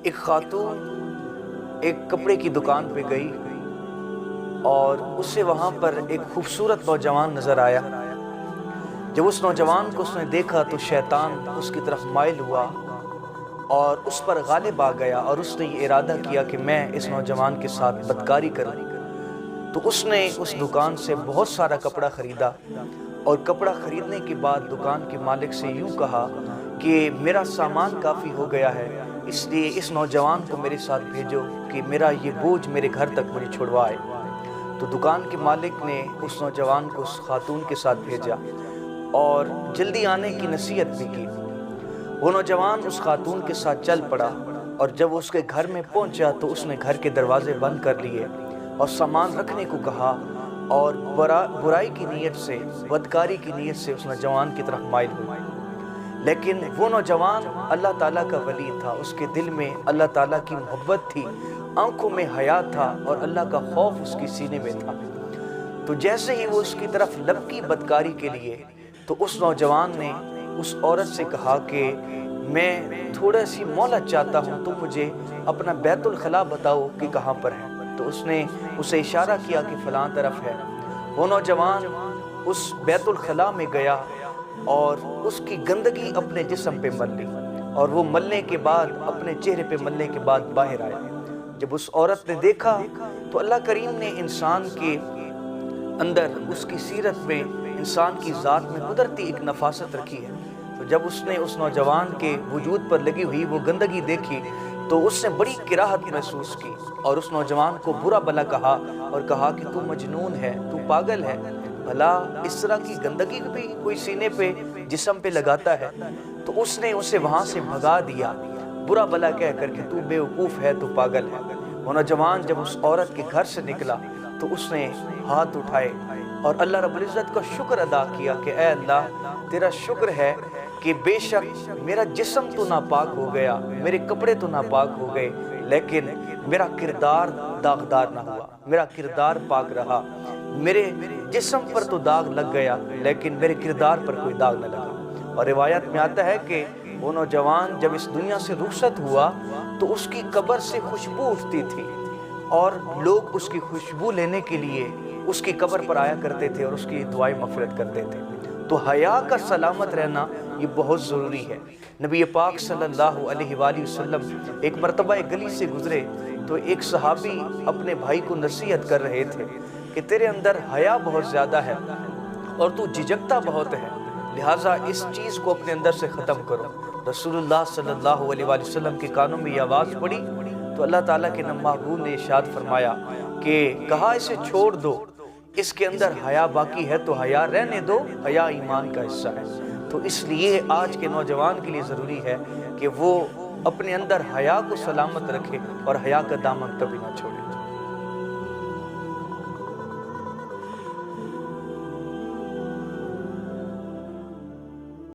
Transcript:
ایک خاتون ایک کپڑے کی دکان پہ گئی اور اسے وہاں پر ایک خوبصورت نوجوان نظر آیا۔ جب اس نوجوان کو اس نے دیکھا تو شیطان اس کی طرف مائل ہوا اور اس پر غالب آ گیا، اور اس نے یہ ارادہ کیا کہ میں اس نوجوان کے ساتھ بدکاری کروں۔ تو اس نے اس دکان سے بہت سارا کپڑا خریدا، اور کپڑا خریدنے کے بعد دکان کے مالک سے یوں کہا کہ میرا سامان کافی ہو گیا ہے، اس لیے اس نوجوان کو میرے ساتھ بھیجو کہ میرا یہ بوجھ میرے گھر تک مجھے چھڑوائے۔ تو دکان کے مالک نے اس نوجوان کو اس خاتون کے ساتھ بھیجا اور جلدی آنے کی نصیحت بھی کی۔ وہ نوجوان اس خاتون کے ساتھ چل پڑا، اور جب اس کے گھر میں پہنچا تو اس نے گھر کے دروازے بند کر لیے اور سامان رکھنے کو کہا، اور برائی کی نیت سے، بدکاری کی نیت سے اس نوجوان کی طرف مائل ہوئی۔ لیکن وہ نوجوان اللہ تعالیٰ کا ولی تھا، اس کے دل میں اللہ تعالیٰ کی محبت تھی، آنکھوں میں حیا تھا، اور اللہ کا خوف اس کی سینے میں تھا۔ تو جیسے ہی وہ اس کی طرف لپکی بدکاری کے لیے، تو اس نوجوان نے اس عورت سے کہا کہ میں تھوڑا سی مہلت چاہتا ہوں، تو مجھے اپنا بیت الخلاء بتاؤ کہ کہاں پر ہے۔ تو اس نے اسے اشارہ کیا کہ فلاں طرف ہے۔ وہ نوجوان اس بیت الخلاء میں گیا اور اس کی گندگی اپنے جسم پہ مل لی، اور وہ ملنے کے بعد، اپنے چہرے پہ ملنے کے بعد باہر آیا۔ جب اس عورت نے دیکھا تو اللہ کریم نے انسان کے اندر، اس کی سیرت میں، انسان کی ذات میں قدرتی ایک نفاست رکھی ہے۔ تو جب اس نے اس نوجوان کے وجود پر لگی ہوئی وہ گندگی دیکھی تو اس نے بڑی کراہت محسوس کی، اور اس نوجوان کو برا بھلا کہا، اور کہا کہ تو مجنون ہے، تو پاگل ہے، بھلا اس طرح کی گندگی بھی کوئی سینے پہ، جسم پہ لگاتا ہے؟ تو اس نے اسے وہاں سے بھگا دیا، برا بھلا کہہ کر کہ تو بے وقوف ہے، تو پاگل ہے۔ وہ نوجوان جب اس عورت کے گھر سے نکلا تو اس نے ہاتھ اٹھائے اور اللہ رب العزت کا شکر ادا کیا کہ اے اللہ، تیرا شکر ہے کہ بے شک میرا جسم تو ناپاک ہو گیا، میرے کپڑے تو ناپاک ہو گئے، لیکن میرا کردار داغدار نہ ہوا، میرا کردار پاک رہا۔ میرے جسم پر تو داغ لگ گیا، لیکن میرے کردار پر کوئی داغ نہ لگا۔ اور روایت میں آتا ہے کہ وہ نوجوان جب اس دنیا سے رخصت ہوا تو اس کی قبر سے خوشبو اٹھتی تھی، اور لوگ اس کی خوشبو لینے کے لیے اس کی قبر پر آیا کرتے تھے اور اس کی دعائیں مغفرت کرتے تھے۔ تو حیا کا سلامت رہنا یہ بہت ضروری ہے۔ نبی پاک صلی اللہ علیہ وآلہ وسلم ایک مرتبہ ایک گلی سے گزرے تو ایک صحابی اپنے بھائی کو نصیحت کر رہے تھے کہ تیرے اندر حیا بہت زیادہ ہے اور تو جھجکتا بہت ہے، لہٰذا اس چیز کو اپنے اندر سے ختم کرو۔ رسول اللہ صلی اللہ علیہ وآلہ وسلم کے کانوں میں یہ آواز پڑی تو اللہ تعالیٰ کے محبوب نے ارشاد فرمایا کہ کہا اسے چھوڑ دو، اس کے اندر حیا باقی ہے تو حیا رہنے دو، حیا ایمان کا حصہ ہے۔ تو اس لیے آج کے نوجوان کے لیے ضروری ہے کہ وہ اپنے اندر حیا کو سلامت رکھے اور حیا کا دامن کبھی نہ چھوڑے۔